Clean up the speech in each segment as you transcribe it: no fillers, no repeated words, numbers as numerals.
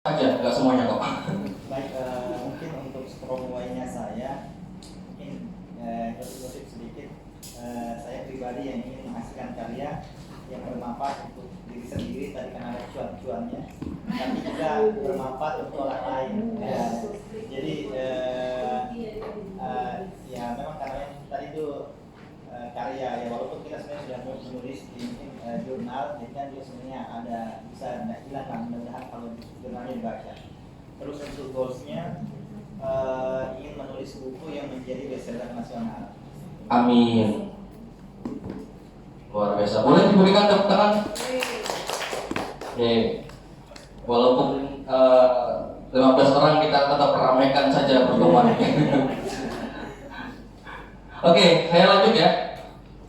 Aja, nggak semuanya kok. Baik, mungkin untuk promonya saya mungkin ngutip sedikit. Saya pribadi yang ingin menghasilkan karya yang bermanfaat untuk diri sendiri tadi karena ada cuan-cuannya, tapi juga bermanfaat untuk orang lain. Jadi ya memang karena tadi itu karya ya, walaupun kita sebenarnya sudah menulis di jurnal, jadi kan dia sebenarnya ada bisa tidak hilang lah, mudah-mudahan kalau jurnalnya dibaca. Terus untuk goalsnya ingin menulis buku yang menjadi bestseller nasional. Amin. Luar biasa. Boleh diberikan tepuk tangan? Oke. Walaupun 15 orang kita tetap ramaikan saja pertemuan ini. Oke, saya lanjut ya.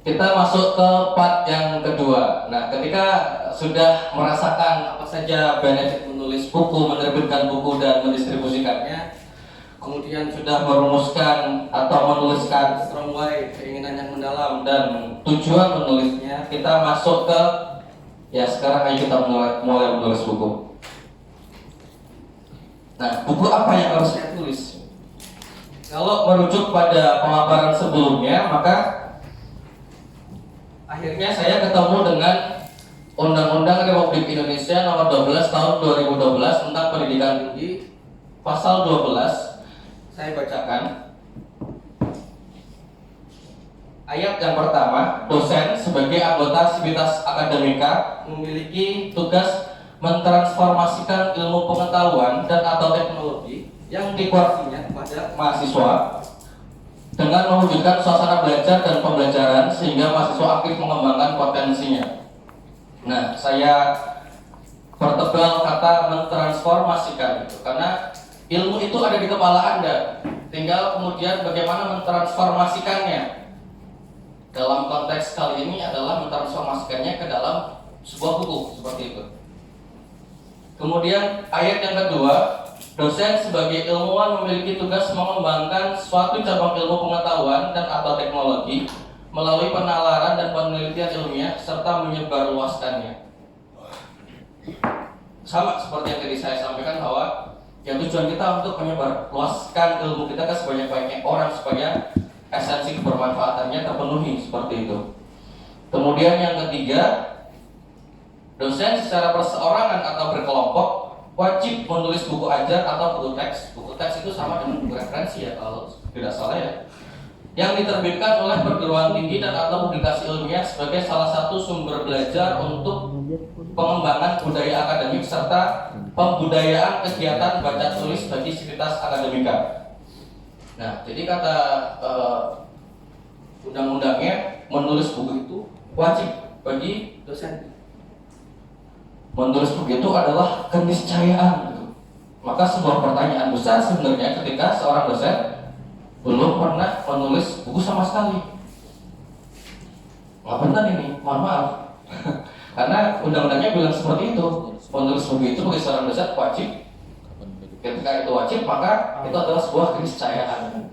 Kita masuk ke part yang kedua. Nah, ketika sudah merasakan apa saja benefit menulis buku, menerbitkan buku dan mendistribusikannya, kemudian sudah merumuskan atau menuliskan strong why, keinginan yang mendalam dan tujuan menulisnya, kita masuk ke ya sekarang ayo kita mulai menulis buku. Nah, buku apa yang harus saya tulis? Kalau merujuk pada pemaparan sebelumnya, maka akhirnya saya ketemu dengan Undang-Undang Republik Indonesia Nomor 12 Tahun 2012 tentang Pendidikan Tinggi, Pasal 12. Saya bacakan. Ayat yang pertama, dosen sebagai anggota sivitas akademika memiliki tugas mentransformasikan ilmu pengetahuan dan atau teknologi yang dikuasainya kepada mahasiswa dengan mewujudkan suasana belajar dan pembelajaran sehingga mahasiswa aktif mengembangkan potensinya. Nah, saya pertebal kata mentransformasikan itu karena ilmu itu ada di kepala Anda, tinggal kemudian bagaimana mentransformasikannya. Dalam konteks kali ini adalah mentransformasikannya ke dalam sebuah buku seperti itu. Kemudian ayat yang kedua, dosen sebagai ilmuwan memiliki tugas mengembangkan suatu cabang ilmu pengetahuan dan atau teknologi melalui penalaran dan penelitian ilmiah serta menyebarluaskannya. Sama seperti yang tadi saya sampaikan bahwa yang tujuan kita untuk menyebarluaskan ilmu kita ke sebanyak-banyaknya orang supaya esensi kebermanfaatannya terpenuhi seperti itu. Kemudian yang ketiga, dosen secara perseorangan atau berkelompok wajib menulis buku ajar atau buku teks. Buku teks itu sama dengan buku referensi ya kalau tidak salah ya, yang diterbitkan oleh perguruan tinggi dan atau publikasi ilmiah sebagai salah satu sumber belajar untuk pengembangan budaya akademik serta pembudayaan kegiatan baca tulis bagi sivitas akademika. Nah, jadi kata undang-undangnya menulis buku itu wajib bagi dosen. Menulis buku itu adalah keniscayaan gitu. Maka sebuah pertanyaan besar sebenarnya ketika seorang dosen belum pernah menulis buku sama sekali. Nggak benar ini, mohon maaf. Karena undang-undangnya bilang seperti itu. Menulis buku itu bagi seorang dosen wajib. Ketika itu wajib, maka itu adalah sebuah keniscayaan.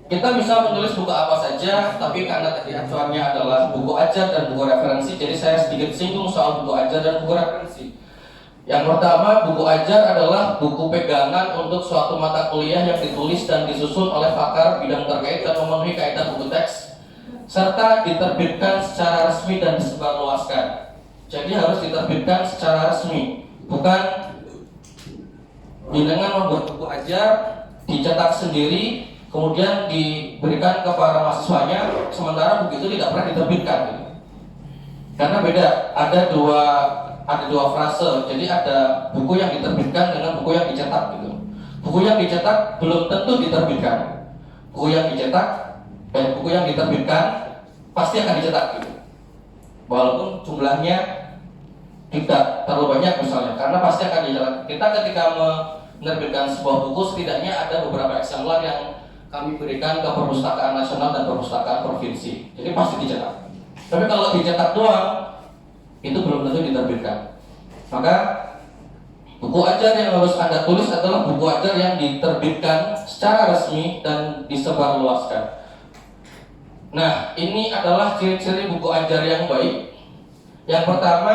Kita bisa menulis buku apa saja, tapi karena tadi acuannya adalah buku ajar dan buku referensi, jadi saya sedikit singgung soal buku ajar dan buku referensi. Yang pertama, buku ajar adalah buku pegangan untuk suatu mata kuliah yang ditulis dan disusun oleh pakar bidang terkait dan memenuhi kaidah buku teks, serta diterbitkan secara resmi dan disebarluaskan. Jadi harus diterbitkan secara resmi, bukan dengan membuat buku ajar, dicetak sendiri, kemudian diberikan ke para mahasiswanya, sementara buku itu tidak pernah diterbitkan. Karena beda, ada dua frase. Jadi ada buku yang diterbitkan dengan buku yang dicetak gitu. Buku yang dicetak belum tentu diterbitkan. Buku yang dicetak buku yang diterbitkan pasti akan dicetak gitu. Walaupun jumlahnya tidak terlalu banyak misalnya, karena pasti akan dicetak. Kita ketika menerbitkan sebuah buku setidaknya ada beberapa eksemplar yang kami berikan ke Perpustakaan Nasional dan Perpustakaan Provinsi. Jadi pasti dicetak. Tapi kalau dicetak doang, itu belum tentu diterbitkan. Maka buku ajar yang harus Anda tulis adalah buku ajar yang diterbitkan secara resmi dan disebarluaskan. Nah, ini adalah ciri-ciri buku ajar yang baik. Yang pertama,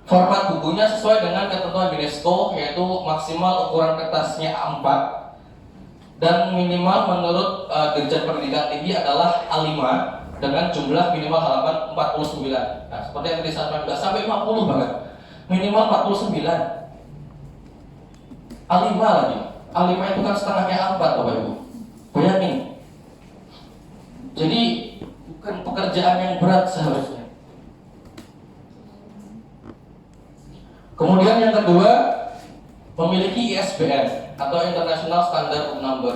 format bukunya sesuai dengan ketentuan UNESCO, yaitu maksimal ukuran kertasnya A4 dan minimal menurut Dirjen Pendidikan Tinggi adalah A5 dengan jumlah minimal halaman 49. Nah, seperti yang tadi saya sampaikan, nggak sampai 50 bahkan, minimal 49. A5 lagi. A5 itu kan setengahnya A4, Bapak Ibu. Bayangin. Jadi bukan pekerjaan yang berat seharusnya. Kemudian yang kedua, memiliki ISBN atau International Standard Book Number.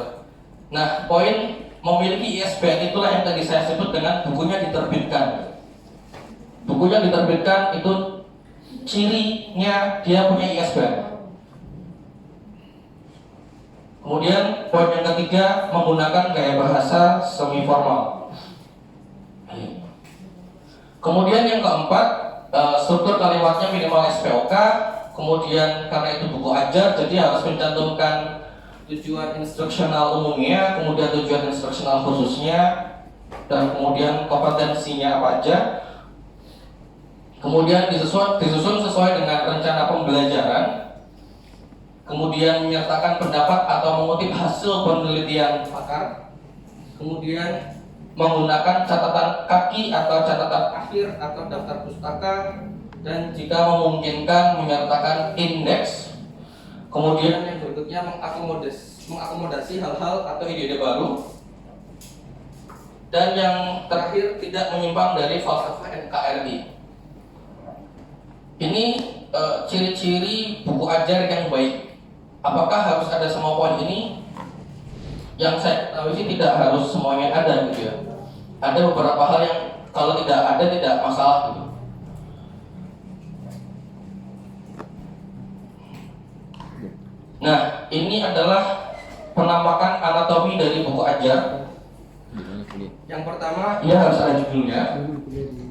Nah, poin memiliki ISBN itulah yang tadi saya sebut dengan bukunya diterbitkan. Bukunya diterbitkan itu cirinya dia punya ISBN. Kemudian poin yang ketiga, menggunakan gaya bahasa semi formal. Kemudian yang keempat, struktur kalimatnya minimal SPOK. Kemudian karena itu buku ajar, jadi harus mencantumkan tujuan instruksional umumnya, kemudian tujuan instruksional khususnya, dan kemudian kompetensinya apa aja. Kemudian disusun sesuai dengan rencana pembelajaran. Kemudian menyertakan pendapat atau mengutip hasil penelitian pakar. Kemudian menggunakan catatan kaki atau catatan akhir atau daftar pustaka, dan jika memungkinkan menyertakan indeks. Kemudian yang berikutnya mengakomodasi hal-hal atau ide-ide baru. Dan yang terakhir, tidak menyimpang dari falsafah NKRI. Ini ciri-ciri buku ajar yang baik. Apakah harus ada semua poin ini? Yang saya tahu sih tidak harus semuanya ada gitu ya. Ada beberapa hal yang kalau tidak ada tidak masalah gitu. Nah, ini adalah penampakan anatomi dari buku ajar. Yang pertama, ia harus ada judulnya.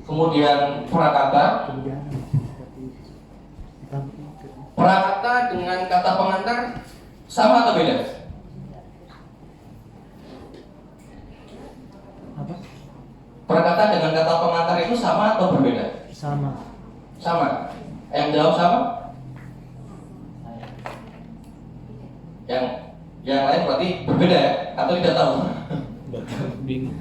Kemudian prakata. Prakata dengan kata pengantar sama atau beda? Apa? Prakata dengan kata pengantar itu sama atau berbeda? Sama. Sama. Yang jawab sama? Yang lain berarti berbeda ya? Atau tidak tahu? Bingung.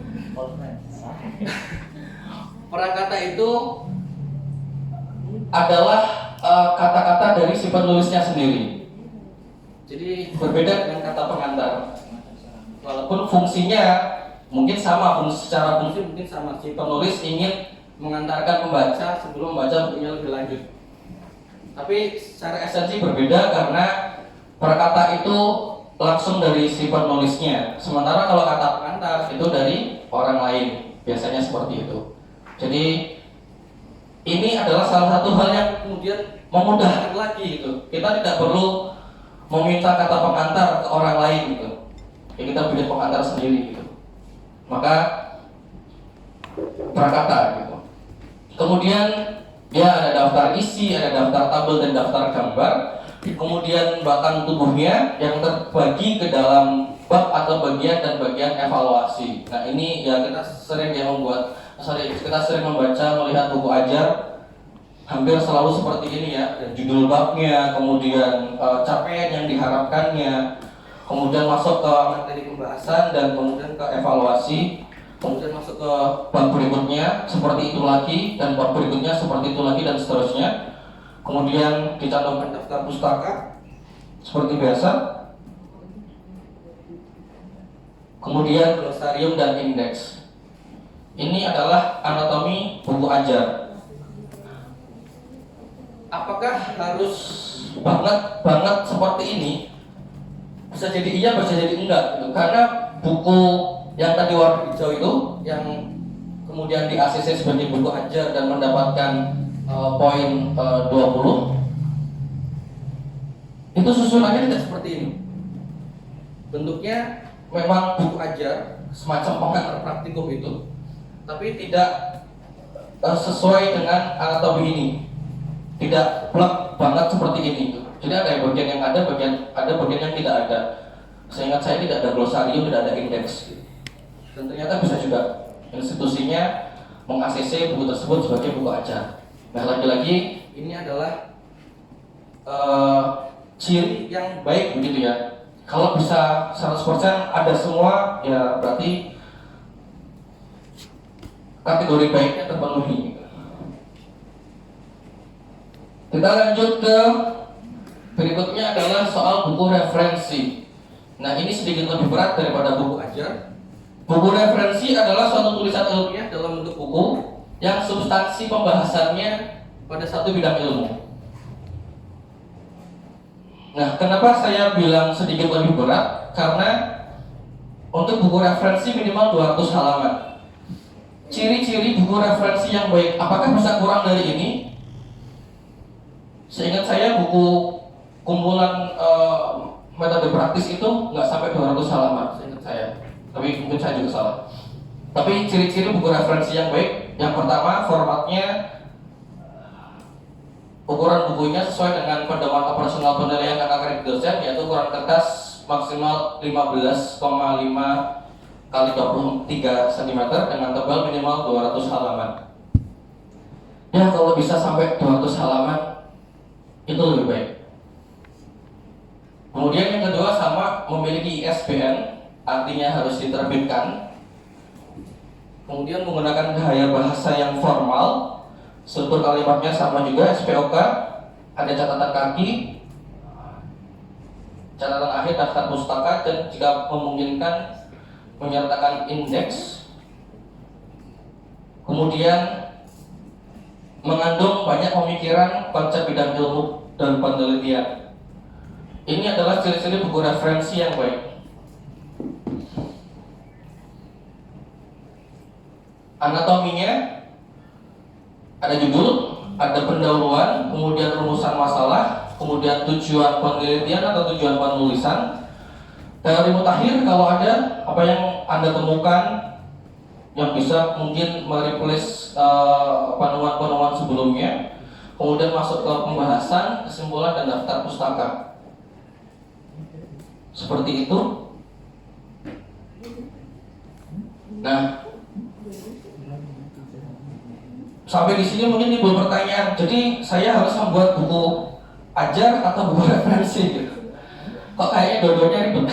Prakata itu adalah kata-kata dari si penulisnya sendiri. Jadi berbeda dengan kata pengantar. Walaupun fungsinya mungkin sama, secara fungsi mungkin sama. Si penulis ingin mengantarkan pembaca sebelum membaca bukunya lebih lanjut. Tapi secara esensi berbeda karena perkata itu langsung dari si penulisnya. Sementara kalau kata pengantar itu dari orang lain. Biasanya seperti itu. Jadi ini adalah salah satu hal yang kemudian memudahkan lagi gitu. Kita tidak perlu meminta kata pengantar ke orang lain gitu. Ya, kita bikin pengantar sendiri gitu. Maka prakata gitu. Kemudian dia ada daftar isi, ada daftar tabel dan daftar gambar. Kemudian batang tubuhnya yang terbagi ke dalam bab atau bagian dan bagian evaluasi. Nah ini ya kita sering membaca, melihat buku ajar hampir selalu seperti ini ya. Judul babnya, kemudian capaian yang diharapkannya, kemudian masuk ke materi pembahasan dan kemudian ke evaluasi, kemudian masuk ke bab berikutnya seperti itu lagi, dan bab berikutnya seperti itu lagi, dan seterusnya. Kemudian dicantumkan daftar pustaka seperti biasa. Kemudian glosarium dan indeks. Ini adalah anatomi buku ajar. Apakah harus banget seperti ini? Bisa jadi iya, bisa jadi enggak gitu. Karena buku yang tadi warna hijau itu yang kemudian di ACC sebagai buku ajar dan mendapatkan poin 20, itu susunannya tidak seperti ini. Bentuknya memang buku ajar, semacam pengantar praktikum itu, tapi tidak sesuai dengan anatomi ini. Tidak plek banget seperti ini. Jadi ada bagian yang ada, bagian yang tidak ada. Seingat saya tidak ada glosarium, tidak ada indeks. Dan ternyata bisa juga institusinya meng-ACC buku tersebut sebagai buku ajar. Nah, lagi-lagi ini adalah ciri yang baik begitu ya. Kalau bisa 100% ada semua, ya berarti kategori baiknya terpenuhi. Kita lanjut ke berikutnya adalah soal buku referensi. Nah, ini sedikit lebih berat daripada buku ajar. Buku referensi adalah suatu tulisan ilmiah dalam bentuk buku yang substansi pembahasannya pada satu bidang ilmu. Nah, kenapa saya bilang sedikit lebih berat? Karena untuk buku referensi minimal 200 halaman. Ciri-ciri buku referensi yang baik, apakah bisa kurang dari ini? Seingat saya buku kumpulan metode praktis itu nggak sampai 200 halaman, seingat saya. Tapi mungkin saya juga salah. Tapi ciri-ciri buku referensi yang baik, yang pertama formatnya, ukuran bukunya sesuai dengan pedoman operasional penilaian akademik dosen, yaitu ukuran kertas maksimal 15,5 kali 23 cm dengan tebal minimal 200 halaman. Ya, kalau bisa sampai 200 halaman itu lebih baik. Kemudian yang kedua sama memiliki ISBN, artinya harus diterbitkan. Kemudian menggunakan gaya bahasa yang formal, struktur kalimatnya sama juga SPOK, ada catatan kaki, catatan akhir daftar pustaka, dan jika memungkinkan menyertakan indeks. Kemudian mengandung banyak pemikiran, konsep bidang ilmu dan penelitian. Ini adalah ciri-ciri buku referensi yang baik. Anatominya ada judul, ada pendahuluan, kemudian rumusan masalah, kemudian tujuan penelitian atau tujuan penulisan, teori mutakhir kalau ada, apa yang Anda temukan yang bisa mungkin mereplace penemuan-penemuan sebelumnya, kemudian masuk ke pembahasan, kesimpulan, dan daftar pustaka. Seperti itu. Nah, sampai di sini mungkin timbul pertanyaan. Jadi saya harus membuat buku ajar atau buku referensi gitu? Kok kayaknya dua-duanya ribet?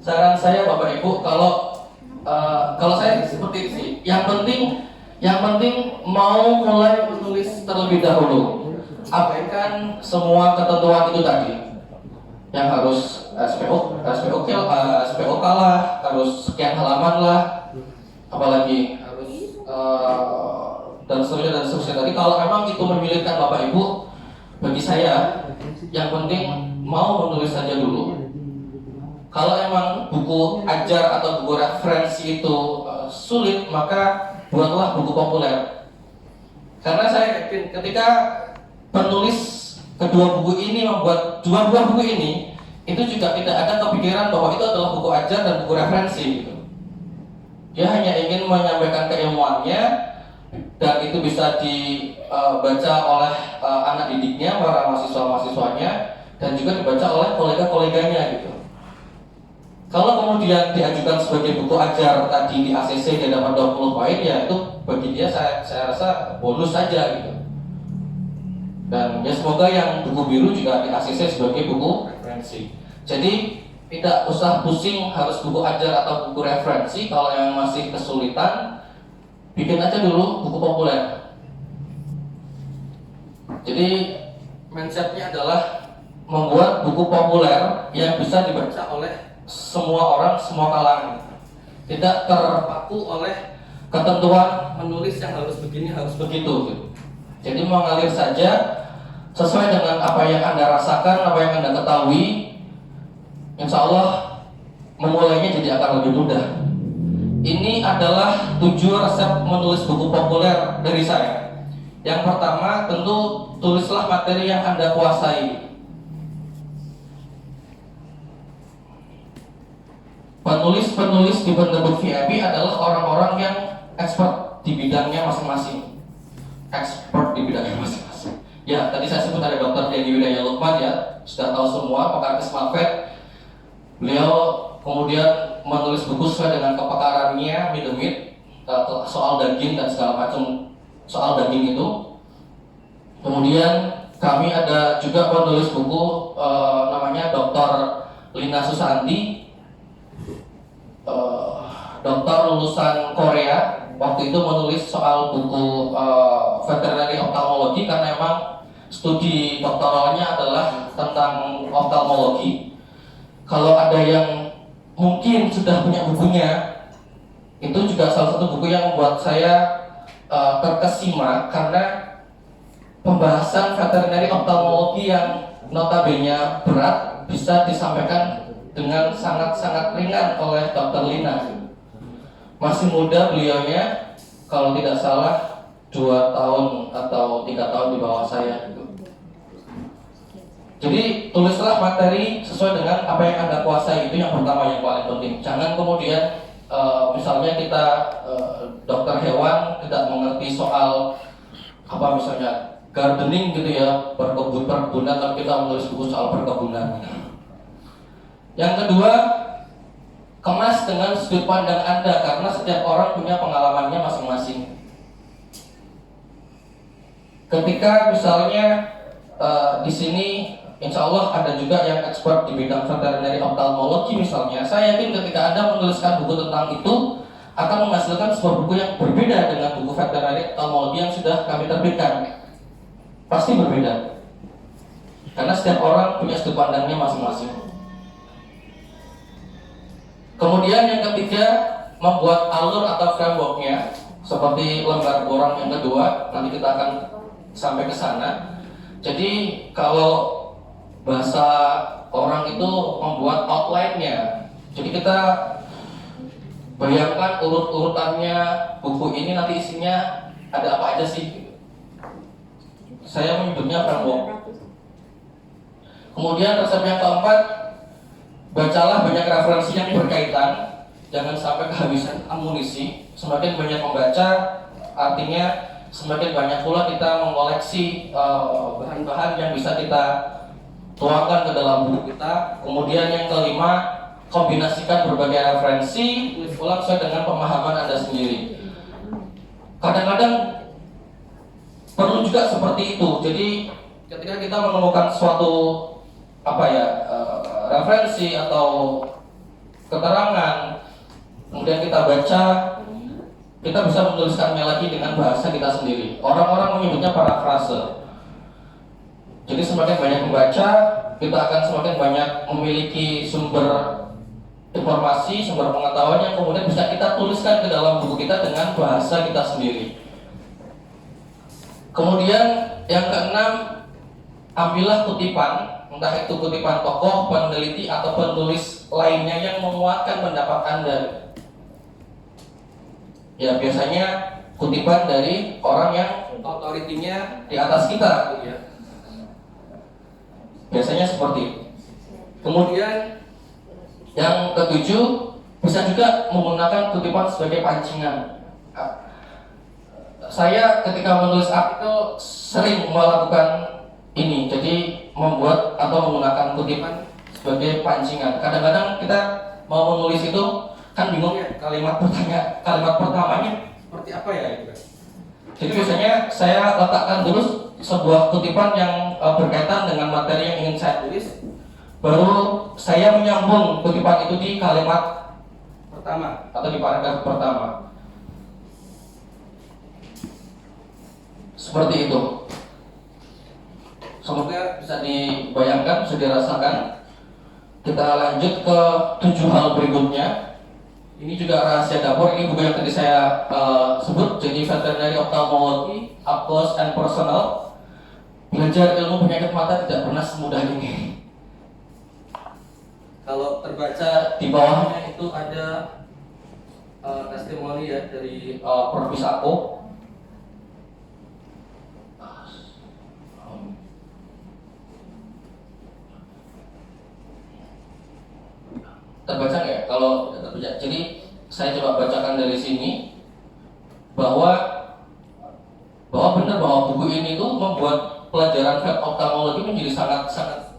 Saran saya Bapak Ibu, kalau saya seperti itu sih. Yang penting mau mulai menulis terlebih dahulu. Abaikan semua ketentuan itu tadi. Yang harus SPOK lah, harus sekian halaman lah, apalagi harus dan seterusnya tadi. Kalau memang itu menyulitkan Bapak Ibu, bagi saya yang penting mau menulis saja dulu. Kalau emang buku ajar atau buku referensi itu sulit, maka buatlah buku populer. Karena saya yakin ketika penulis kedua buku ini membuat dua buah buku ini, itu juga tidak ada kepikiran bahwa itu adalah buku ajar dan buku referensi gitu. Dia hanya ingin menyampaikan keilmuannya, dan itu bisa dibaca oleh anak didiknya, para mahasiswa-mahasiswanya, dan juga dibaca oleh kolega-koleganya gitu. Kalau kemudian diajukan sebagai buku ajar tadi di ACC dia dapat 20 poin, ya itu bagi dia saya rasa bonus saja gitu. Dan ya semoga yang buku biru juga di ACC sebagai buku referensi. Jadi tidak usah pusing harus buku ajar atau buku referensi. Kalau yang masih kesulitan, bikin aja dulu buku populer. Jadi mindsetnya adalah membuat buku populer yang bisa dibaca oleh semua orang, semua kalangan. Tidak terpaku oleh ketentuan menulis yang harus begini, harus begitu gitu. Jadi mengalir saja sesuai dengan apa yang Anda rasakan, apa yang Anda ketahui. Insya Allah memulainya jadi akan lebih mudah. Ini adalah 7 resep menulis buku populer dari saya. Yang pertama, tentu tulislah materi yang Anda kuasai. Penulis-penulis di bentuk VIP adalah orang-orang yang expert di bidangnya masing-masing. Expert di bidangnya masing-masing. Ya, tadi saya sebut ada Dr. Denny Widaya Lukman ya, sudah tahu semua, pakar Kesmafet. Beliau kemudian menulis buku sesuai dengan kepakarannya, minimit, soal daging dan segala macam soal daging itu. Kemudian kami ada juga penulis buku namanya Dr. Lina Susanti, dokter lulusan Korea. Waktu itu menulis soal buku veterinary ophthalmology karena memang studi doktoralnya adalah tentang ophthalmology. Kalau ada yang mungkin sudah punya bukunya, itu juga salah satu buku yang membuat saya terkesima karena pembahasan veterinary ophthalmology yang notabene berat bisa disampaikan dengan sangat-sangat ringan oleh Dr. Lina. Masih muda beliaunya, kalau tidak salah 2 tahun atau 3 tahun di bawah saya. Jadi tulislah materi sesuai dengan apa yang Anda kuasai, itu yang pertama yang paling penting. Jangan kemudian misalnya kita dokter hewan tidak mengerti soal apa misalnya gardening gitu ya, perkebunan, tapi kita menulis buku soal perkebunan. Yang kedua, kemas dengan sudut pandang Anda karena setiap orang punya pengalamannya masing-masing. Ketika misalnya di sini insya Allah ada juga yang expert di bidang veterinary ophthalmology misalnya, saya yakin ketika Anda menuliskan buku tentang itu akan menghasilkan sebuah buku yang berbeda dengan buku veterinary ophthalmology yang sudah kami terbitkan. Pasti berbeda karena setiap orang punya sudut pandangnya masing-masing. Kemudian yang ketiga, membuat alur atau frameworknya seperti lembar borang yang kedua, nanti kita akan sampai ke sana. Jadi kalau bahasa orang itu membuat outline-nya, jadi kita bayangkan urut-urutannya buku ini nanti isinya ada apa aja sih. Saya menyebutnya framework. Kemudian resep yang keempat, bacalah banyak referensi yang berkaitan, jangan sampai kehabisan amunisi. Semakin banyak membaca, artinya semakin banyak pula kita mengoleksi bahan-bahan yang bisa kita tuangkan ke dalam buku kita. Kemudian yang kelima, kombinasikan berbagai referensi, tulis ulang sesuai dengan pemahaman Anda sendiri. Kadang-kadang perlu juga seperti itu. Jadi ketika kita menemukan suatu referensi atau keterangan, kemudian kita baca, kita bisa menuliskannya lagi dengan bahasa kita sendiri. Orang-orang menyebutnya parafrase. Jadi semakin banyak membaca, kita akan semakin banyak memiliki sumber informasi, sumber pengetahuan yang kemudian bisa kita tuliskan ke dalam buku kita dengan bahasa kita sendiri. Kemudian yang keenam, ambillah kutipan, entah itu kutipan tokoh, peneliti atau penulis lainnya yang menguatkan pendapat Anda. Ya biasanya kutipan dari orang yang otoritinya di atas kita, ya. Biasanya seperti itu. Kemudian yang ketujuh, bisa juga menggunakan kutipan sebagai pancingan. Saya ketika menulis artikel sering melakukan ini, jadi membuat atau menggunakan kutipan sebagai pancingan. Kadang-kadang kita mau menulis itu kan bingung ya, kalimat pertamanya seperti apa ya gitu. Jadi biasanya saya letakkan dulu sebuah kutipan yang berkaitan dengan materi yang ingin saya tulis, baru saya menyambung kutipan itu di kalimat pertama atau di paragraf pertama. Seperti itu. Semoga bisa dibayangkan, bisa dirasakan. Kita lanjut ke 7 hal berikutnya. Ini juga rahasia dapur. Ini buku yang tadi saya sebut. Jadi veterinary ophthalmology, up close and personal. Belajar ilmu penyakit mata tidak pernah semudah ini. Kalau terbaca di bawahnya itu ada testimoni ya dari Prof. Sako. Terbaca nggak? Kalau tidak terbaca, jadi saya coba bacakan dari sini bahwa benar bahwa buku ini tuh membuat pelajaran vet ophthalmology menjadi sangat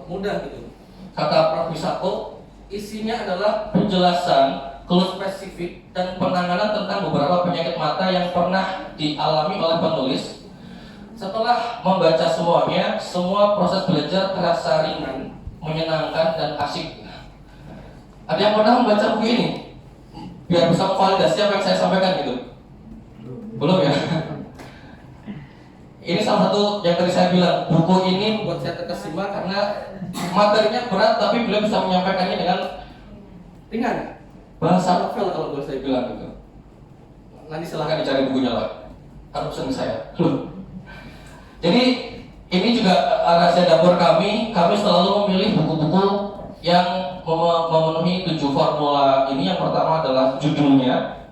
mudah gitu. Kata Prof. Sako, isinya adalah penjelasan clue spesifik dan penanganan tentang beberapa penyakit mata yang pernah dialami oleh penulis. Setelah membaca semuanya, semua proses belajar terasa ringan, menyenangkan, dan asik. Ada yang pernah membaca buku ini? Biar bisa memvalidasi apa yang saya sampaikan gitu. Belum ya? Ini salah satu yang tadi saya bilang, buku ini membuat saya terkesima karena materinya berat tapi beliau bisa menyampaikannya dengan ringan. Bahasa novel kalau boleh saya bilang gitu. Nanti silahkan dicari bukunya lah. Harus pesan saya. Jadi ini juga rahasia dapur kami. Kami selalu memilih buku-buku yang memenuhi 7 formula ini. Yang pertama adalah judulnya.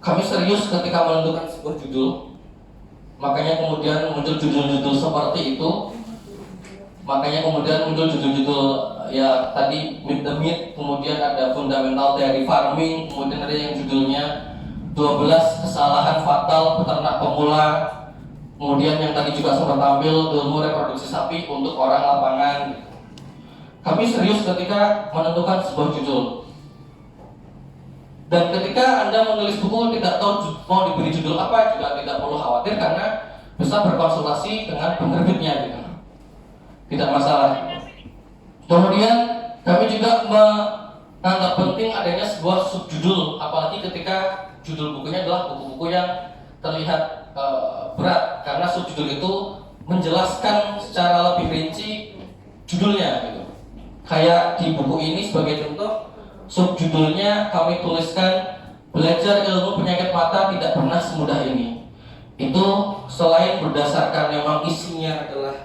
Kami serius ketika menentukan sebuah judul. Makanya kemudian muncul judul-judul seperti itu. Makanya kemudian muncul judul-judul ya tadi Meet the Meat, kemudian ada Fundamental Theory Farming, kemudian ada yang judulnya 12 kesalahan fatal peternak pemula. Kemudian yang tadi juga sempat tampil ilmu reproduksi sapi untuk orang lapangan. Kami serius ketika menentukan sebuah judul. Dan ketika Anda menulis buku tidak tahu mau diberi judul apa, juga tidak perlu khawatir karena bisa berkonsultasi dengan penerbitnya gitu. Tidak masalah. Kemudian kami juga menganggap penting adanya sebuah subjudul, apalagi ketika judul bukunya adalah buku-buku yang terlihat berat, karena subjudul itu menjelaskan secara lebih rinci judulnya gitu. Kayak di buku ini sebagai contoh, subjudulnya kami tuliskan belajar ilmu penyakit mata tidak pernah semudah ini. Itu selain berdasarkan memang isinya adalah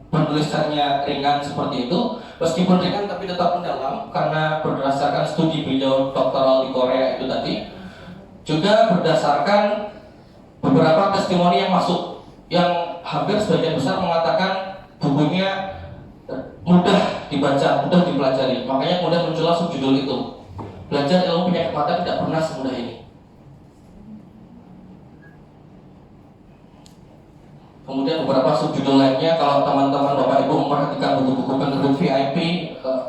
penulisannya ringan seperti itu, meskipun ringan tapi tetap mendalam karena berdasarkan studi beliau doktoral di Korea itu tadi, juga berdasarkan beberapa testimoni yang masuk, yang hampir sebagian besar mengatakan bukunya mudah dibaca, mudah dipelajari. Makanya kemudian muncullah subjudul itu, belajar ilmu penyakit mata tidak pernah semudah ini. Kemudian beberapa subjudul lainnya, kalau teman-teman Bapak Ibu memperhatikan buku-buku penerbit VIP,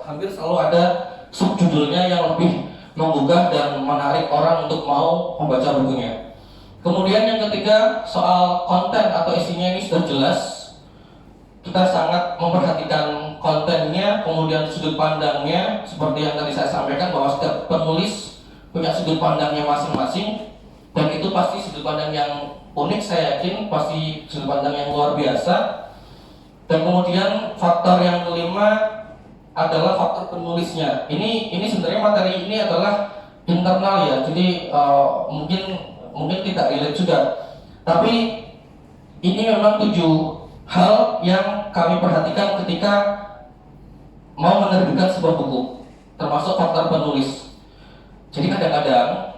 hampir selalu ada subjudulnya yang lebih menggugah dan menarik orang untuk mau membaca bukunya. Kemudian yang ketiga, soal konten atau isinya ini sudah jelas. Kita sangat memperhatikan kontennya, kemudian sudut pandangnya, seperti yang tadi saya sampaikan bahwa setiap penulis punya sudut pandangnya masing-masing, dan itu pasti sudut pandang yang unik, saya yakin pasti sudut pandang yang luar biasa. Dan kemudian faktor yang kelima adalah faktor penulisnya. Ini sebenarnya materi ini adalah internal ya, jadi mungkin tidak relate juga. Tapi ini memang 7 hal yang kami perhatikan ketika mau menerbitkan sebuah buku, termasuk faktor penulis. Jadi kadang-kadang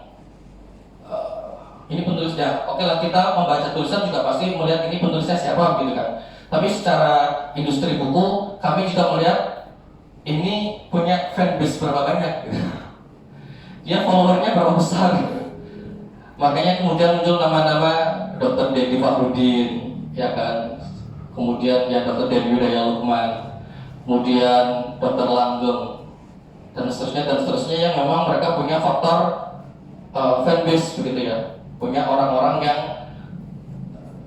ini penulisnya, oke lah, kita membaca tulisan juga pasti melihat ini penulisnya siapa gitu kan. Tapi secara industri buku, kami juga melihat ini punya fanbase berapa banyak gitu. Dia followernya berapa besar gitu. Makanya kemudian muncul nama-nama Dr. Dedi Fakhrudin, ya kan. Kemudian ya Dr. Dedi Udaya Lukman, kemudian Dr. Langgeng, dan seterusnya yang memang mereka punya faktor fanbase begitu ya, punya orang-orang yang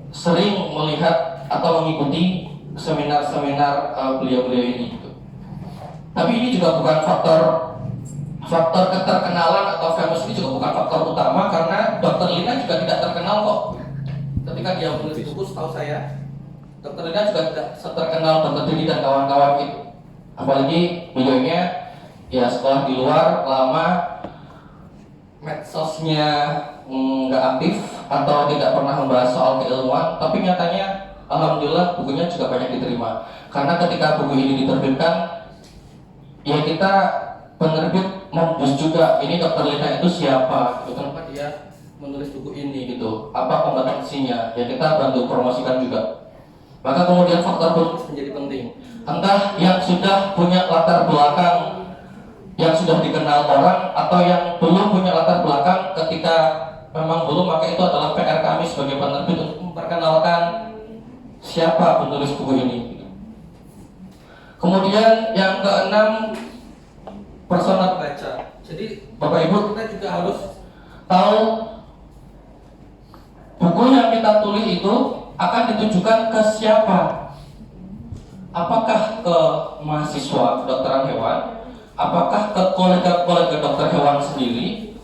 sering melihat atau mengikuti seminar-seminar beliau-beliau ini gitu. Tapi ini juga bukan faktor keterkenalan atau famous, ini juga bukan faktor utama, karena Dr. Lina juga tidak terkenal kok. Ketika dia menulis buku, setahu saya Dr. Lina juga tidak terkenal Dr. Dedi dan kawan-kawan itu. Apalagi beliaunya ya sekolah di luar lama, medsosnya nggak aktif atau tidak pernah membahas soal keilmuan, tapi nyatanya alhamdulillah bukunya juga banyak diterima. Karena ketika buku ini diterbitkan, ya kita penerbit membus juga ini Dr. Lina itu siapa, kenapa dia menulis buku ini gitu, apa kompetensinya, ya kita bantu promosikan juga. Maka kemudian faktor penulis menjadi penting. Entah yang sudah punya latar belakang yang sudah dikenal orang, atau yang belum punya latar belakang, ketika memang belum, maka itu adalah PR kami sebagai penerbit untuk memperkenalkan siapa penulis buku ini. Kemudian yang keenam, persona pembaca. Jadi Bapak Ibu kita juga harus tahu buku yang kita tulis itu akan ditujukan ke siapa. Apakah ke mahasiswa kedokteran hewan? Apakah ke kolega-kolega dokter hewan sendiri?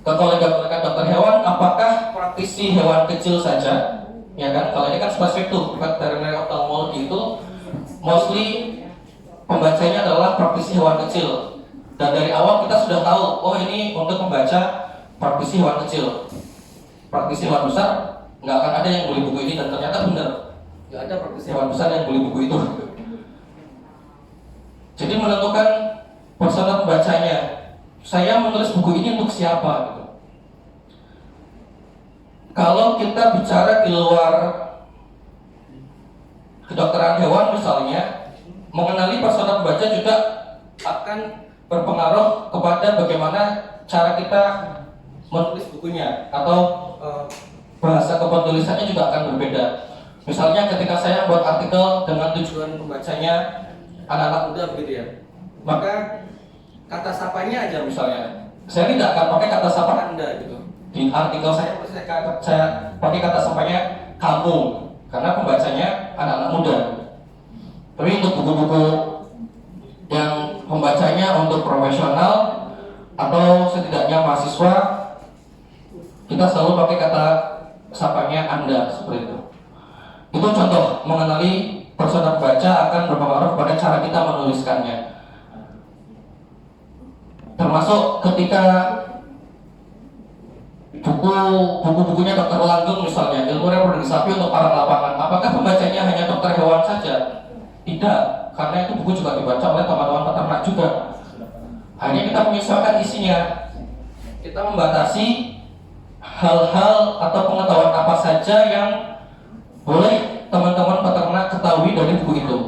Ke kolega-kolega dokter hewan, apakah praktisi hewan kecil saja? Ya kan, kalau ini kan spesifik tuh, veterinary ophthalmology itu mostly pembacanya adalah praktisi hewan kecil. Dan dari awal kita sudah tahu, oh ini untuk membaca praktisi hewan kecil. Praktisi hewan besar nggak akan ada yang beli buku ini, dan ternyata benar nggak ada praktisi hewan besar yang beli buku itu. Jadi menentukan persona pembacanya, saya menulis buku ini untuk siapa gitu. Kalau kita bicara di luar kedokteran hewan misalnya, mengenali persona pembaca juga akan berpengaruh kepada bagaimana cara kita menulis bukunya, atau bahasa kepenulisannya juga akan berbeda. Misalnya ketika saya buat artikel dengan tujuan pembacanya anak-anak muda begitu ya, maka kata sapanya aja misalnya, saya tidak akan pakai kata sapa Anda gitu. Di artikel saya pakai kata sapanya kamu, karena pembacanya anak-anak muda. Tapi untuk buku-buku yang pembacanya untuk profesional atau setidaknya mahasiswa, kita selalu pakai kata sapanya Anda, seperti itu. Itu contoh mengenali persona pembaca akan berpengaruh pada cara kita menuliskannya. Termasuk ketika buku-bukunya Dr. Langgeng misalnya, ilmu reproduksi sapi untuk para lapangan, apakah pembacanya hanya dokter hewan saja? Tidak, karena itu buku juga dibaca oleh teman-teman peternak juga. Hanya kita menyesuaikan isinya. Kita membatasi hal-hal atau pengetahuan apa saja yang boleh teman-teman peternak ketahui dari buku itu.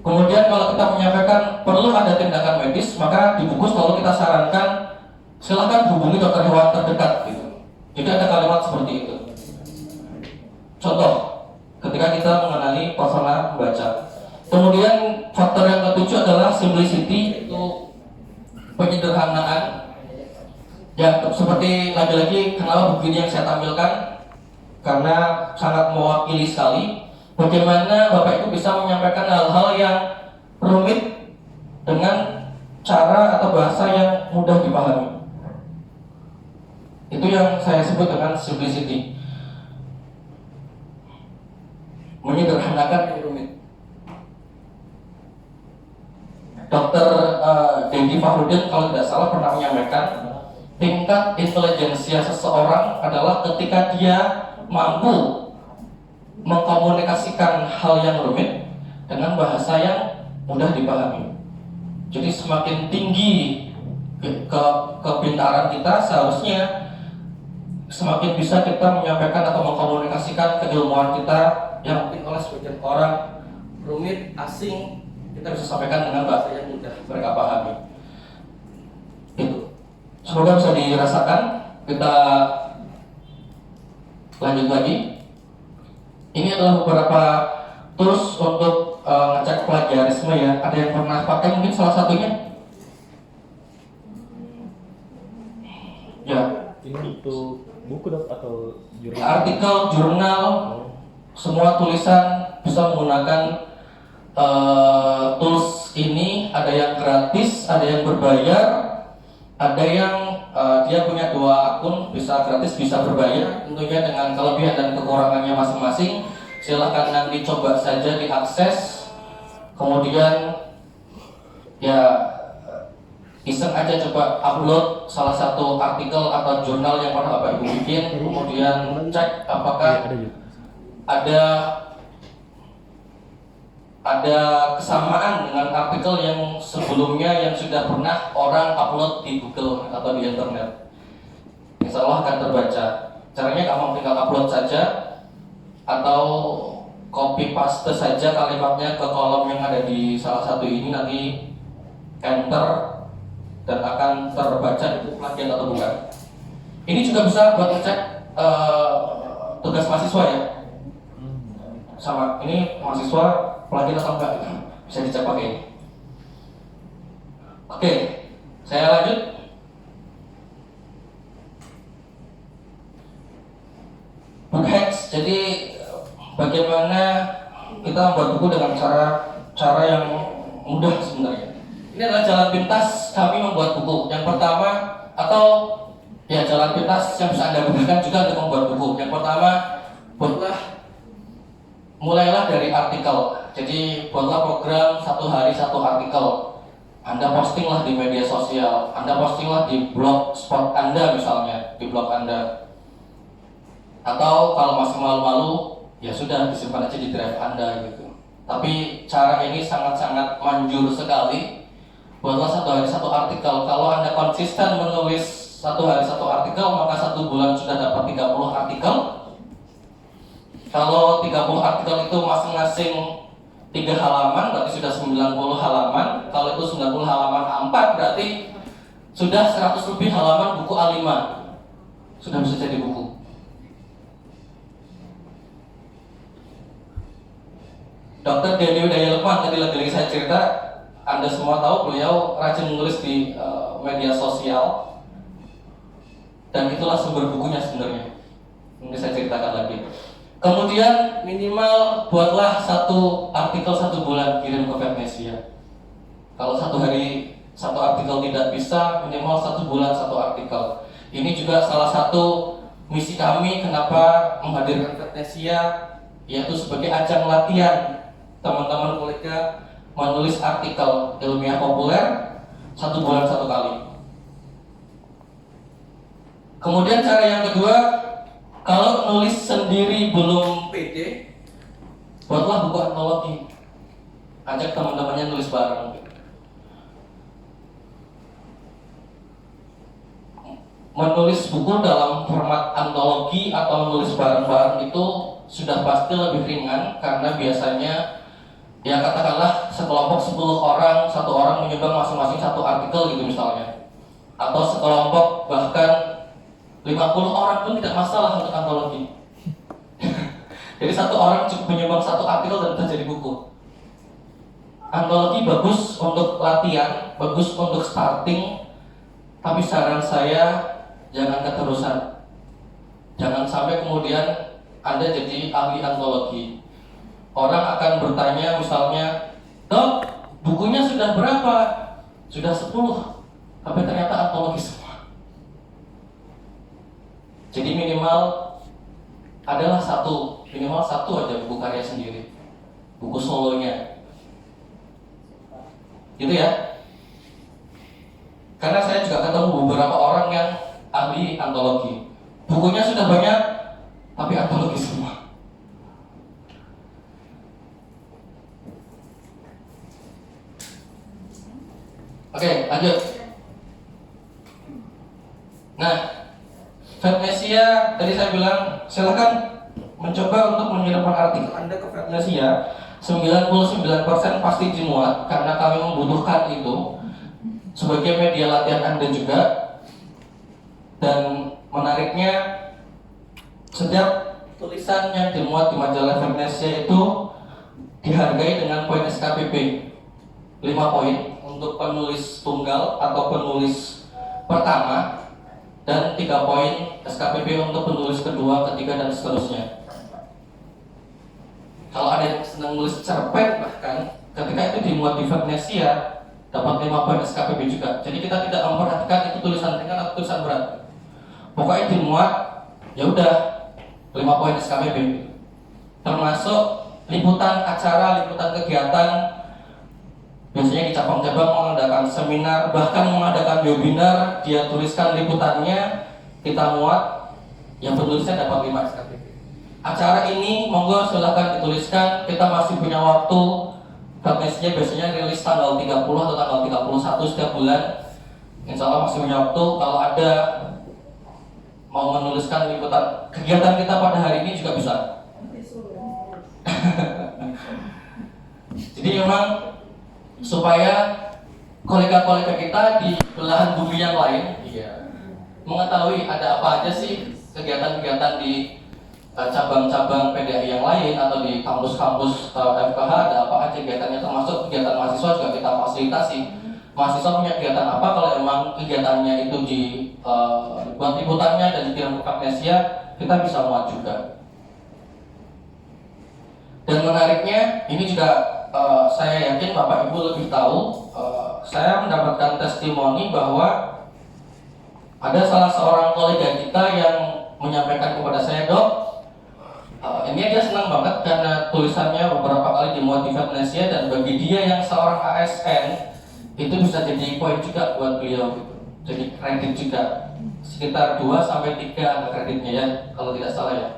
Kemudian kalau kita menyampaikan perlu ada tindakan medis, maka di buku selalu kita sarankan silakan hubungi dokter hewan terdekat gitu. Jadi ada kalimat seperti itu. Contoh, ketika kita mengenali persona pembaca. Kemudian faktor yang ketujuh adalah simplicity, itu penyederhanaan. Ya, seperti lagi-lagi kenapa buku ini yang saya tampilkan, karena sangat mewakili sekali bagaimana Bapak Ibu bisa menyampaikan hal-hal yang rumit dengan cara atau bahasa yang mudah dipahami. Itu yang saya sebut dengan simplicity, menyederhanakan yang rumit. Dr. Dedi Fahrudin kalau tidak salah pernah menyampaikan tingkat intelijensia seseorang adalah ketika dia mampu mengkomunikasikan hal yang rumit dengan bahasa yang mudah dipahami. Jadi semakin tinggi kepintaran kita, seharusnya semakin bisa kita menyampaikan atau mengkomunikasikan keilmuan kita yang mungkin oleh sebagian orang rumit, asing, kita bisa sampaikan dengan bahasa yang mudah mereka pahami. Itu. Semoga bisa dirasakan. Kita lanjut lagi. Ini adalah beberapa tools untuk ngecek plagiarisme ya. Ada yang pernah pakai mungkin salah satunya? Ya. Ini untuk buku dok atau jurnal? Artikel, jurnal, semua tulisan bisa menggunakan tools ini. Ada yang gratis, ada yang berbayar, ada yang dia punya 2 akun, bisa gratis, bisa berbayar. Tentunya dengan kelebihan dan kekurangannya masing-masing. Silahkan nanti coba saja diakses. Kemudian ya iseng aja coba upload salah satu artikel atau jurnal yang pernah Bapak Ibu bikin, kemudian cek apakah ada kesamaan dengan artikel yang sebelumnya yang sudah pernah orang upload di Google atau di internet. Insya Allah akan terbaca. Caranya kamu tinggal upload saja atau copy paste saja kalimatnya ke kolom yang ada di salah satu ini, nanti enter dan akan terbaca itu plagiat atau bukan. Ini juga bisa buat ngecek tugas mahasiswa ya. Sama ini mahasiswa plagiat atau enggak, bisa dicek pakai ini. Oke, saya lanjut. Jadi bagaimana kita membuat buku dengan cara yang mudah sebenarnya. Ini adalah jalan pintas kami membuat buku. Yang pertama, atau ya jalan pintas yang bisa Anda gunakan juga untuk membuat buku. Yang pertama, mulailah dari artikel. Jadi buatlah program 1 hari 1 artikel. Anda postinglah di media sosial, Anda postinglah di blog spot Anda misalnya, di blog Anda. Atau kalau masih malu-malu, ya sudah disimpan aja di drive Anda gitu. Tapi cara ini sangat-sangat manjur sekali. Buatlah 1 hari 1 artikel. Kalau Anda konsisten menulis 1 hari 1 artikel, maka 1 bulan sudah dapat 30 artikel. Kalau 30 artikel itu masing-masing 3 halaman, berarti sudah 90 halaman. Kalau itu 90 halaman A4, berarti sudah 100 lebih halaman buku A5. Sudah bisa jadi buku. Dr. Denny Udaya Lukman, tadi lagi saya cerita, Anda semua tahu beliau rajin menulis di media sosial. Dan itulah sumber bukunya sebenarnya. Ini saya ceritakan lagi. Kemudian minimal buatlah 1 artikel 1 bulan, kirim ke Vetnesia. Kalau 1 hari 1 artikel tidak bisa, minimal 1 bulan 1 artikel. Ini juga salah satu misi kami kenapa menghadirkan Vetnesia, yaitu sebagai ajang latihan teman-teman kolega menulis artikel ilmiah populer 1 bulan 1 kali. Kemudian cara yang kedua, kalau nulis sendiri belum pede, buatlah buku antologi. Ajak teman-temannya nulis bareng. Menulis buku dalam format antologi atau menulis bareng-bareng itu sudah pasti lebih ringan, karena biasanya ya katakanlah sekelompok 10 orang, 1 orang menyumbang masing-masing 1 artikel gitu misalnya. Atau sekelompok bahkan 50 orang pun tidak masalah untuk antologi. Jadi 1 orang cukup menyumbang 1 artikel dan bisa jadi buku. Antologi bagus untuk latihan, bagus untuk starting, tapi saran saya jangan keterusan. Jangan sampai kemudian Anda jadi ahli antologi. Orang akan bertanya misalnya, "Dok, bukunya sudah berapa?" Sudah 10, tapi ternyata antologi semua. Jadi minimal adalah minimal satu aja buku karya sendiri, buku solonya, gitu ya. Karena saya juga ketemu beberapa orang yang ahli antologi, bukunya sudah banyak, tapi antologi semua. Oke, lanjut. Nah, Vetnesia, tadi saya bilang silakan mencoba untuk mengirimkan artikel Anda ke Vetnesia. 99% pasti dimuat karena kami membutuhkan itu sebagai media latihan Anda juga. Dan menariknya, setiap tulisan yang dimuat di majalah Vetnesia itu dihargai dengan poin SKPP 5 poin untuk penulis tunggal atau penulis pertama, dan 3 poin SKPP untuk penulis kedua, ketiga, dan seterusnya. Kalau ada yang senang nulis cerpen, bahkan ketika itu dimuat di Vetnesia dapat 5 poin SKPP juga. Jadi kita tidak memperhatikan itu tulisan ringan atau tulisan berat. Pokoknya dimuat, ya udah 5 poin SKPP. Termasuk liputan acara, liputan kegiatan. Biasanya di cabang-cabang mengadakan seminar, bahkan mengadakan webinar, dia tuliskan liputannya, kita muat, yang penulisnya dapat 5 SKPP. Acara ini monggo silahkan dituliskan, kita masih punya waktu. Vetnesia biasanya rilis tanggal 30 atau tanggal 31 setiap bulan. Insya Allah masih punya waktu. Kalau ada mau menuliskan liputan kegiatan kita pada hari ini juga bisa. Jadi memang supaya kolega-kolega kita di belahan bumi yang lain mengetahui ada apa aja sih kegiatan-kegiatan di cabang-cabang PDI yang lain atau di kampus-kampus FKH, ada apa aja kegiatannya, termasuk kegiatan mahasiswa juga kita fasilitasi. Mahasiswa punya kegiatan apa, kalau emang kegiatannya itu buat liputannya dan dikirim ke Vetnesia, kita bisa muat juga. Dan menariknya, ini juga saya yakin Bapak Ibu lebih tahu. Saya mendapatkan testimoni bahwa ada salah seorang kolega kita yang menyampaikan kepada saya, "Dok, ini dia senang banget karena tulisannya beberapa kali dimuat di Fatnesia, dan bagi dia yang seorang ASN itu bisa jadi poin juga buat beliau gitu. Jadi kredit juga sekitar 2 sampai 3 angka kreditnya ya, kalau tidak salah ya,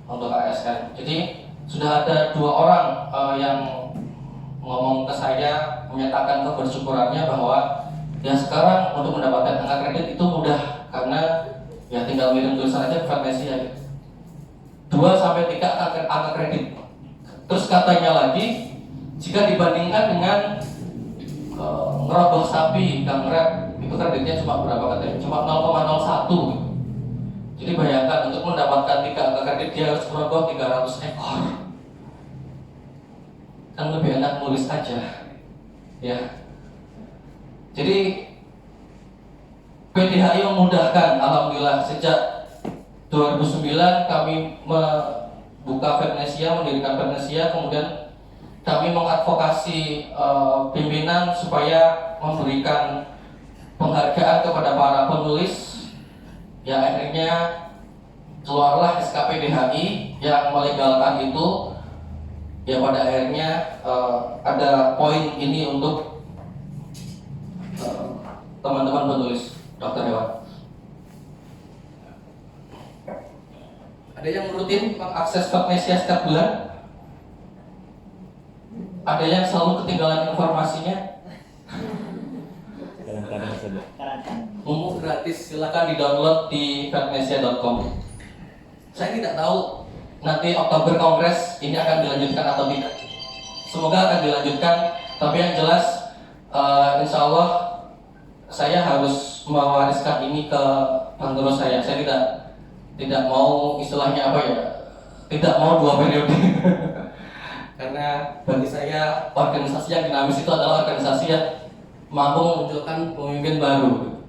untuk ASN. Jadi sudah ada 2 orang yang ngomong ke saya menyatakan kebersyukurannya bahwa ya sekarang untuk mendapatkan angka kredit itu mudah karena ya tinggal ngirim tulisan aja ke Fatnesia gitu. 2 sampai 3 angka kredit. Terus katanya lagi, jika dibandingkan dengan ngerogoh sapi, gangret, itu kreditnya cuma berapa katanya? Cuma 0,01 gitu. Jadi bayangkan untuk mendapatkan 3 angka kredit dia harus merogoh 300 ekor. Kan lebih enak nulis aja. Ya. Jadi PDHI memudahkan, alhamdulillah. Sejak 2009 kami membuka Fatnesia, mendirikan Fatnesia, kemudian kami mengadvokasi pimpinan supaya memberikan penghargaan kepada para penulis. Ya akhirnya keluarlah SKPDHI yang melegalkan itu. Ya pada akhirnya ada poin ini untuk teman-teman penulis dokter hewan. Ada yang rutin mengakses Fatnesia setiap bulan? Ada yang selalu ketinggalan informasinya? Kadang-kadang saja. Umum gratis, silakan di-download di fatnesia.com. Saya tidak tahu nanti Oktober Kongres ini akan dilanjutkan atau tidak. Semoga akan dilanjutkan, tapi yang jelas insya Allah saya harus mewariskan ini ke penerus saya. Saya tidak mau istilahnya apa ya, tidak mau 2 periode. Karena bagi saya organisasi yang dinamis itu adalah organisasi yang mampu memunculkan pemimpin baru.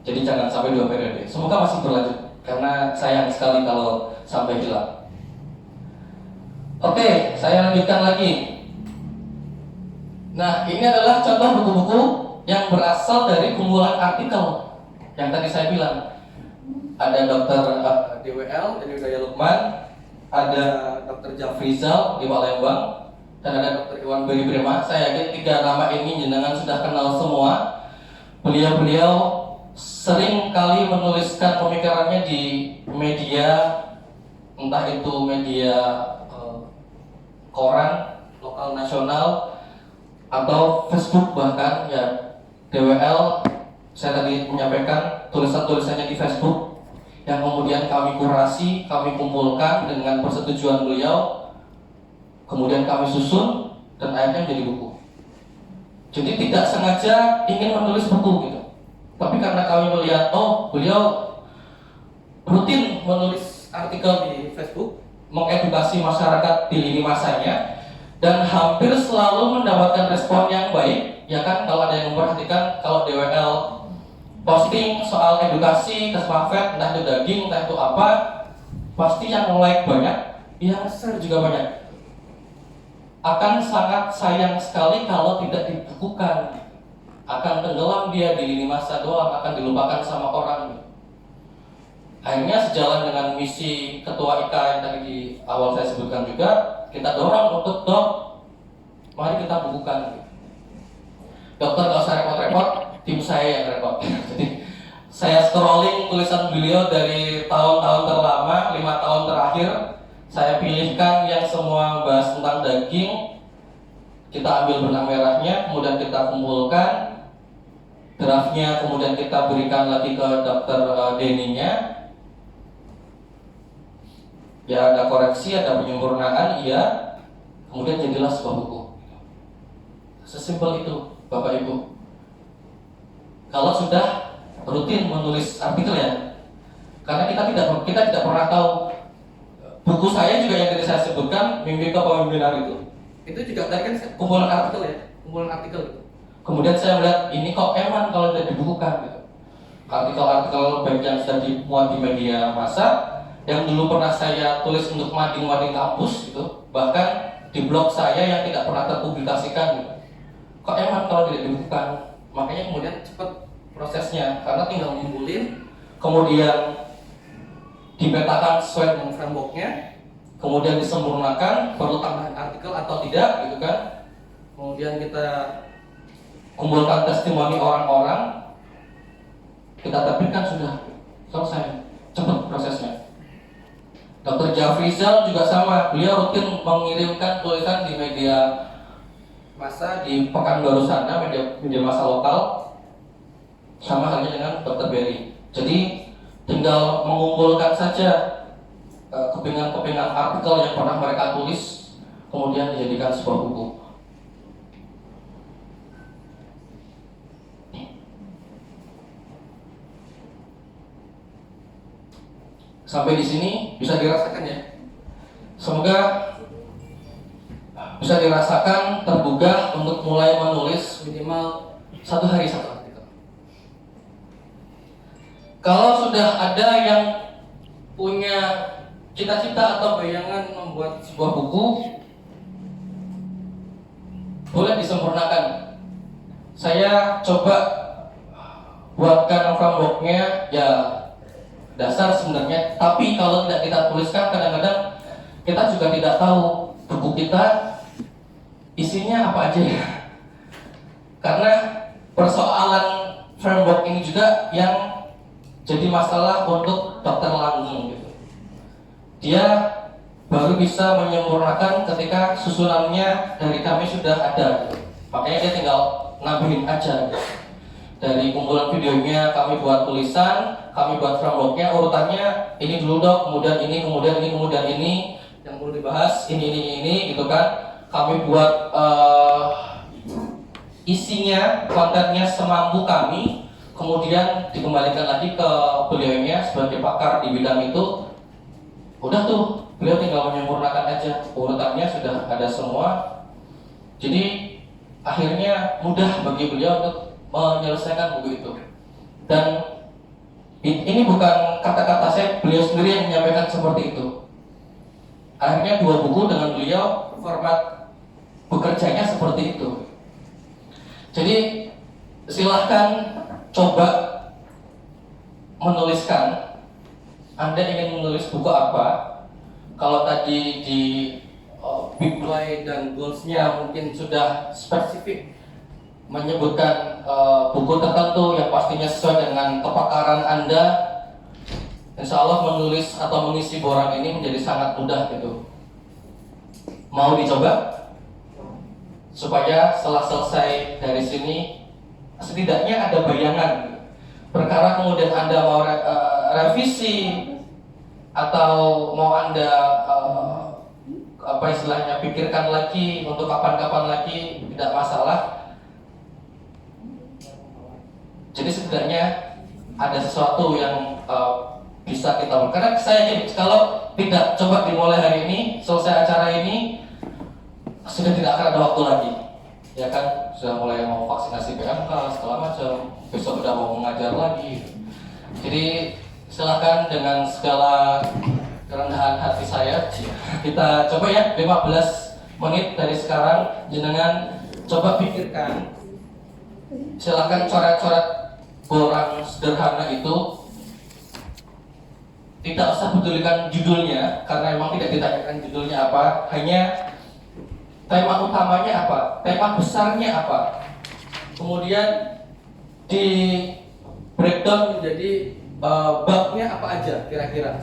Jadi jangan sampai 2 periode. Semoga masih berlanjut karena sayang sekali kalau sampai hilang. Oke, saya lanjutkan lagi. Nah, ini adalah contoh buku-buku yang berasal dari kumpulan artikel yang tadi saya bilang. Ada Dr. DWL dari Udaya Lukman, ada Dr. Jafrizal di Palembang, dan ada Dr. Iwan Beri Brema. Saya yakin 3 nama ini jenengan sudah kenal semua. Beliau sering kali menuliskan pemikirannya di media, entah itu media koran lokal nasional atau Facebook bahkan ya. DWL saya tadi menyampaikan tulisan-tulisannya di Facebook yang kemudian kami kurasi, kami kumpulkan dengan persetujuan beliau, kemudian kami susun dan akhirnya menjadi buku. Jadi tidak sengaja ingin menulis buku gitu, tapi karena kami melihat beliau rutin menulis artikel di Facebook, mengedukasi masyarakat di lini masanya, dan hampir selalu mendapatkan respon yang baik. Ya kan, kalau ada yang memperhatikan, kalau DWL posting soal edukasi ke Smafet, entah itu daging, entah itu apa, pasti yang like banyak, yang share juga banyak. Akan sangat sayang sekali kalau tidak dibukukan. Akan tenggelam dia di lini masa doang, akan dilupakan sama orang. Akhirnya sejalan dengan misi Ketua IKA yang tadi di awal saya sebutkan juga, kita dorong untuk mari kita bukukan. Dokter gak usah repot-repot, tim saya yang repot. Jadi saya scrolling tulisan beliau dari tahun-tahun terlama, 5 tahun terakhir. Saya pilihkan yang semua bahas tentang daging. Kita ambil benang merahnya, kemudian kita kumpulkan draftnya, kemudian kita berikan lagi ke dokter Denny-nya. Ya ada koreksi, ada penyempurnaan, iya. Kemudian jadilah sebuah buku. Sesimpel itu, Bapak Ibu. Kalau sudah rutin menulis artikel ya, karena kita tidak pernah tahu. Buku saya juga yang tadi saya sebutkan, Mimpi Kepemimpinan itu juga tadi kan kumpulan artikel ya, kumpulan artikel gitu. Kemudian saya melihat ini kok eman kalau tidak dibukukan gitu. Artikel-artikel baik yang sudah dimuat di media massa yang dulu pernah saya tulis untuk mading-mading kampus gitu, bahkan di blog saya yang tidak pernah terpublikasikan gitu. Kok emang kalau tidak dibukukan? Makanya kemudian cepat prosesnya, karena tinggal ngumpulin, kemudian dipetakan sesuai dengan frameworknya, kemudian disempurnakan, perlu tambahan artikel atau tidak gitu kan. Kemudian kita kumpulkan testimoni orang-orang, kita terbitkan, sudah selesai, cepat prosesnya. Dr. Jafrizal juga sama, beliau rutin mengirimkan tulisan di media massa di Pekanbaru sana, media massa lokal, sama halnya dengan Dr. Berry. Jadi tinggal mengumpulkan saja kepingan-kepingan artikel yang pernah mereka tulis, kemudian dijadikan sebuah buku. Sampai di sini bisa dirasakan ya. Semoga bisa dirasakan tergugah untuk mulai menulis minimal 1 hari 1 artikel. Kalau sudah ada yang punya cita-cita atau bayangan membuat sebuah buku, boleh disempurnakan. Saya coba buatkan frameworknya, ya dasar sebenarnya, tapi kalau tidak kita tuliskan, kadang-kadang kita juga tidak tahu buku kita isinya apa aja ya. Karena persoalan framework ini juga yang jadi masalah untuk dokter Langgeng gitu. Dia baru bisa menyempurnakan ketika susunannya dari kami sudah ada gitu. Makanya dia tinggal nambahin aja gitu. Dari kumpulan videonya kami buat tulisan, kami buat frameworknya, urutannya ini dulu dok, kemudian ini, kemudian ini, kemudian ini, yang perlu dibahas ini gitu kan. Kami buat isinya, kontennya semampu kami, kemudian dikembalikan lagi ke beliaunya sebagai pakar di bidang itu. Udah tuh, beliau tinggal menyempurnakan aja, urutannya sudah ada semua. Jadi akhirnya mudah bagi beliau untuk menyelesaikan buku itu. Dan ini bukan kata-kata saya, beliau sendiri yang menyampaikan seperti itu. Akhirnya 2 buku dengan beliau, format bekerjanya seperti itu. Jadi silahkan coba menuliskan. Anda ingin menulis buku apa? Kalau tadi di big why dan goals-nya mungkin sudah spesifik menyebutkan buku tertentu yang pastinya sesuai dengan kepakaran Anda, insya Allah menulis atau mengisi borang ini menjadi sangat mudah gitu. Mau dicoba? Supaya setelah selesai dari sini setidaknya ada bayangan. Perkara kemudian Anda mau revisi atau mau Anda apa istilahnya pikirkan lagi untuk kapan-kapan lagi, tidak masalah. Jadi setidaknya ada sesuatu yang bisa kita lakukan. Karena saya yakin kalau tidak coba dimulai hari ini, selesai acara ini, sudah tidak akan ada waktu lagi. Ya kan, sudah mulai mau vaksinasi PMK segala macam, besok udah mau mengajar lagi. Jadi silakan dengan segala kerendahan hati saya, kita coba ya 15 menit dari sekarang, jenengan coba pikirkan. Silakan coret-coret borang sederhana itu, tidak usah pedulikan judulnya karena memang tidak ditanyakan judulnya apa, hanya tema utamanya apa, tema besarnya apa, kemudian di breakdown menjadi babnya apa aja kira-kira.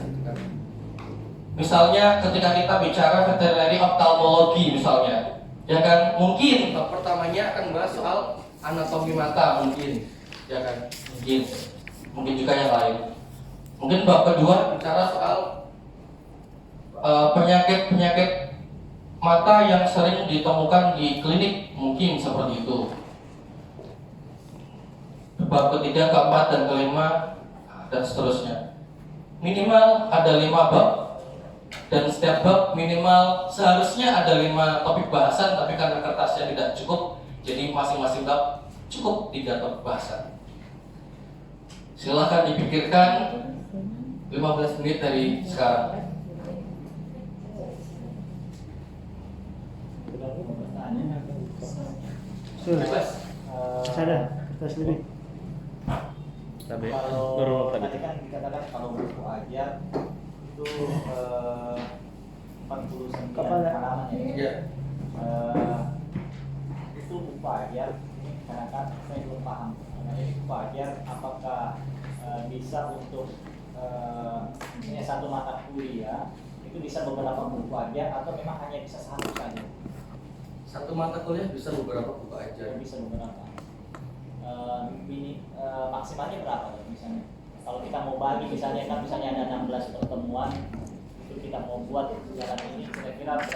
Misalnya ketika kita bicara veterinary ophthalmology misalnya, ya kan, mungkin bab pertamanya akan bahas soal anatomi mata mungkin, ya kan, mungkin juga yang lain. Mungkin bab kedua bicara soal penyakit-penyakit mata yang sering ditemukan di klinik, mungkin seperti itu. Bab ketiga, keempat, dan kelima, dan seterusnya. Minimal ada 5 bab, dan setiap bab minimal seharusnya ada 5 topik bahasan, tapi karena kertasnya tidak cukup, jadi masing-masing bab cukup 3 topik bahasan. Silahkan dipikirkan, 15 menit dari sekarang. Bebas. Ada kita sendiri. Tapi Kalau normal tadi. tadi kan dikatakan kalau buku ajar itu 49 Kepala. halaman ya. Ya. Itu buku ajar karena kan saya belum paham. Namanya buku ajar apakah bisa untuk satu mata kuliah itu bisa beberapa buku ajar atau memang hanya bisa satu saja? Satu mata kuliah bisa beberapa buku ajar. Bisa beberapa. Maksimalnya berapa ya misalnya? Kalau kita mau bagi misalnya kan misalnya ada 16 pertemuan itu kita mau buat jalan ini kira-kira berapa?